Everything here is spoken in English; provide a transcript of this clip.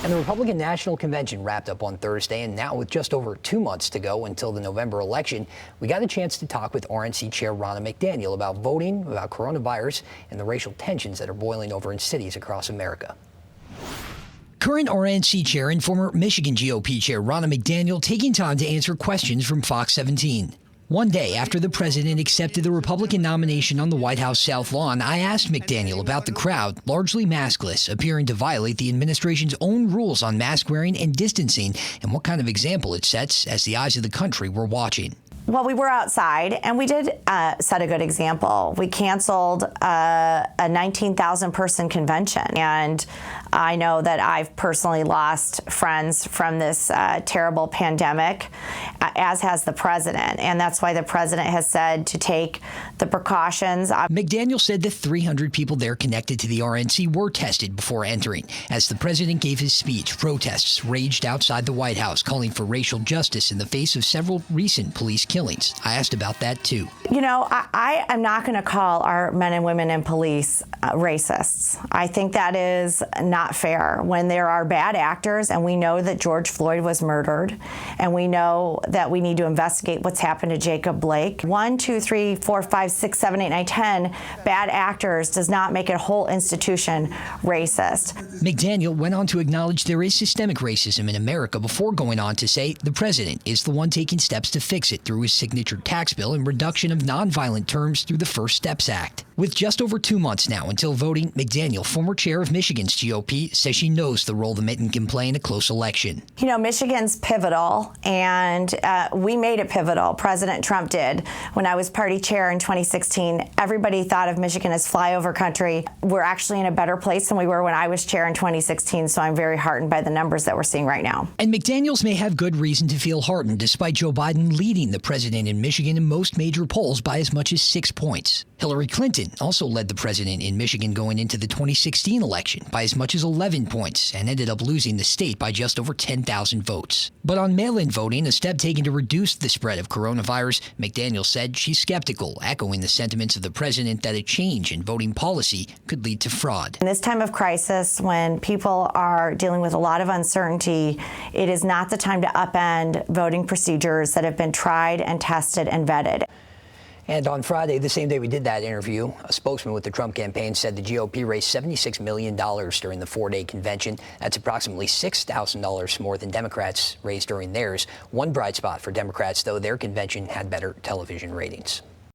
And the Republican National Convention wrapped up on Thursday, and now with just over 2 months to go until the November election, we got a chance to talk with RNC Chair Ronna McDaniel about voting, about coronavirus, and the racial tensions that are boiling over in cities across America. Current RNC Chair and former Michigan GOP Chair Ronna McDaniel taking time to answer questions from FOX 17. One day after the president accepted the Republican nomination on the White House South Lawn, I asked McDaniel about the crowd, largely maskless, appearing to violate the administration's own rules on mask wearing and distancing, and what kind of example it sets as the eyes of the country were watching. Well, we were outside, and we did set a good example. We canceled a 19,000-person convention, and I know that I've personally lost friends from this terrible pandemic, as has the president, and that's why the president has said to take the precautions. McDaniel said the 300 people there connected to the RNC were tested before entering. As the president gave his speech, protests raged outside the White House, calling for racial justice in the face of several recent police killings. I asked about that too. You know, I am not going to call our men and women in police racists. I think that is not fair when there are bad actors, and we know that George Floyd was murdered, and we know that we need to investigate what's happened to Jacob Blake. 1, 2, 3, 4, 5, 6, 7, 8, 9, 10 bad actors does not make a whole institution racist. McDaniel went on to acknowledge there is systemic racism in America before going on to say the president is the one taking steps to fix it through his signature tax bill and reduction of nonviolent terms through the First Steps Act. With just over 2 months now until voting, McDaniel, former chair of Michigan's GOP, says she knows the role the mitten can play in a close election. You know, Michigan's pivotal, and we made it pivotal. President Trump did. When I was party chair in 2016, everybody thought of Michigan as flyover country. We're actually in a better place than we were when I was chair in 2016, so I'm very heartened by the numbers that we're seeing right now. And McDaniels may have good reason to feel heartened despite Joe Biden leading the president in Michigan in most major polls by as much as 6 points. Hillary Clinton also led the president in Michigan going into the 2016 election by as much as 11 points and ended up losing the state by just over 10,000 votes. But on mail-in voting, a step taken to reduce the spread of coronavirus, McDaniel said she's skeptical, echoing the sentiments of the president that a change in voting policy could lead to fraud. In this time of crisis, when people are dealing with a lot of uncertainty, it is not the time to upend voting procedures that have been tried and tested and vetted. And on Friday, the same day we did that interview, a spokesman with the Trump campaign said the GOP raised $76 million during the 4-day convention. That's approximately $6,000 more than Democrats raised during theirs. One bright spot for Democrats, though, their convention had better television ratings.